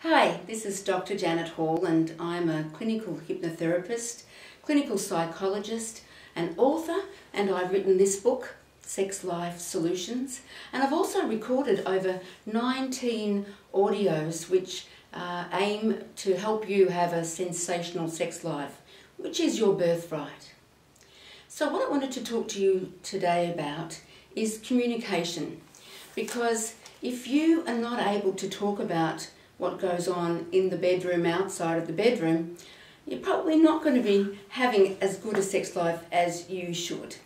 Hi, this is Dr. Janet Hall and I'm a clinical hypnotherapist, clinical psychologist and author, and I've written this book, Sex Life Solutions, and I've also recorded over 19 audios which aim to help you have a sensational sex life, which is your birthright. So what I wanted to talk to you today about is communication, because if you are not able to talk about what goes on in the bedroom, outside of the bedroom, you're probably not going to be having as good a sex life as you should.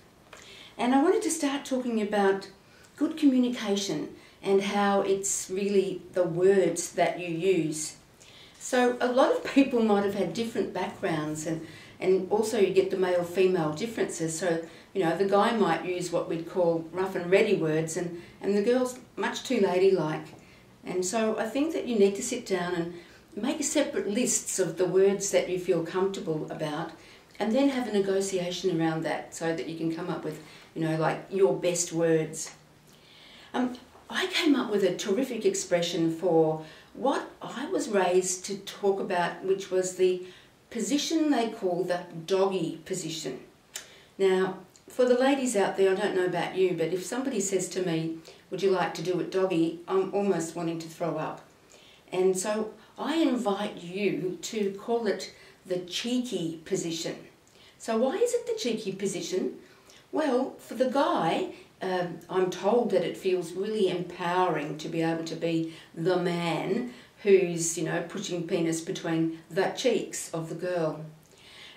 And I wanted to start talking about good communication and how it's really the words that you use. So a lot of people might have had different backgrounds, and also you get the male-female differences. So, you know, the guy might use what we'd call rough and ready words, and the girl's much too ladylike. And so I think that you need to sit down and make separate lists of the words that you feel comfortable about, and then have a negotiation around that so that you can come up with, you know, like your best words. I came up with a terrific expression for what I was raised to talk about, which was the position they call the doggy position. Now, for the ladies out there, I don't know about you, but if somebody says to me, would you like to do it doggy, I'm almost wanting to throw up. And so I invite you to call it the cheeky position. So why is it the cheeky position? Well, for the guy, I'm told that it feels really empowering to be able to be the man who's, you know, pushing penis between the cheeks of the girl.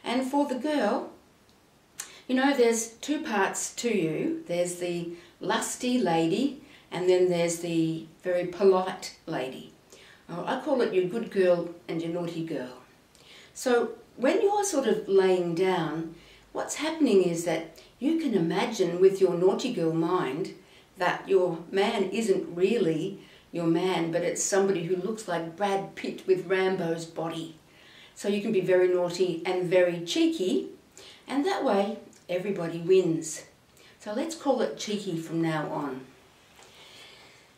And for the girl, you know, there's two parts to you. There's the lusty lady, and then there's the very polite lady. I call it your good girl and your naughty girl. So when you're sort of laying down, what's happening is that you can imagine with your naughty girl mind that your man isn't really your man, but it's somebody who looks like Brad Pitt with Rambo's body. So you can be very naughty and very cheeky, and that way everybody wins. So let's call it cheeky from now on.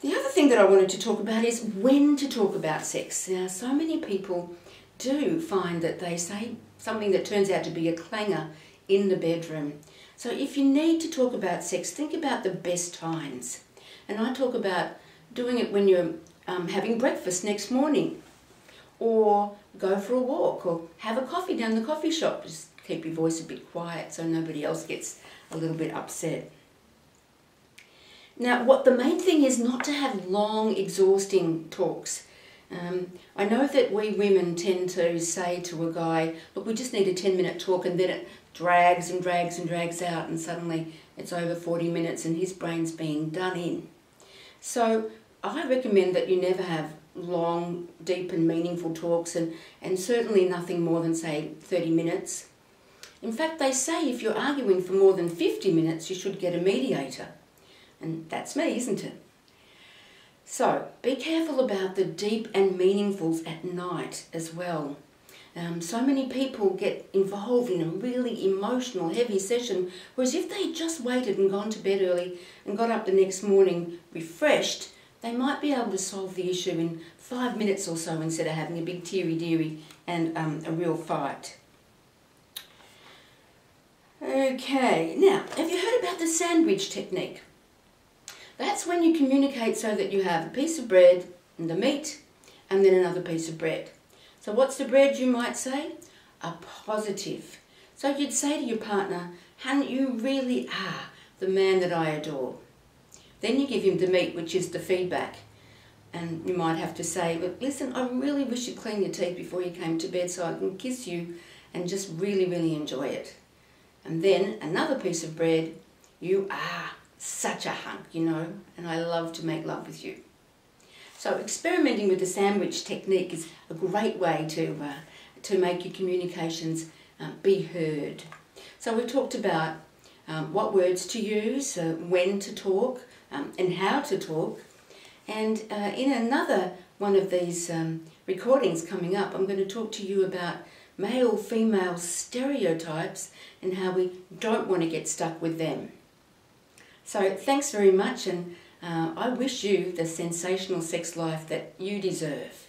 The other thing that I wanted to talk about is when to talk about sex. Now, so many people do find that they say something that turns out to be a clanger in the bedroom. So if you need to talk about sex, think about the best times. And I talk about doing it when you're having breakfast next morning, or go for a walk, or have a coffee down the coffee shop. Just keep your voice a bit quiet so nobody else gets a little bit upset. Now, what the main thing is not to have long, exhausting talks. I know that we women tend to say to a guy, look, we just need a 10-minute talk, and then it drags and drags and drags out, and suddenly it's over 40 minutes and his brain's being done in. So I recommend that you never have long, deep and meaningful talks, and certainly nothing more than, say, 30 minutes. In fact, they say if you're arguing for more than 50 minutes, you should get a mediator. And that's me, isn't it? So, be careful about the deep and meaningfuls at night as well. So many people get involved in a really emotional, heavy session, whereas if they just waited and gone to bed early and got up the next morning refreshed, they might be able to solve the issue in 5 minutes or so instead of having a big teary-deary and a real fight. Okay, now, have you heard about the sandwich technique? That's when you communicate so that you have a piece of bread and the meat, and then another piece of bread. So what's the bread, you might say? A positive. So you'd say to your partner, "Hun, you really are the man that I adore." Then you give him the meat, which is the feedback. And you might have to say, "Look, listen, I really wish you'd clean your teeth before you came to bed so I can kiss you and just really, really enjoy it." And then another piece of bread, "You are such a hunk, you know, and I love to make love with you." So experimenting with the sandwich technique is a great way to make your communications be heard. So we've talked about what words to use, when to talk, and how to talk. And in another one of these recordings coming up, I'm going to talk to you about male-female stereotypes and how we don't want to get stuck with them. So thanks very much, and I wish you the sensational sex life that you deserve.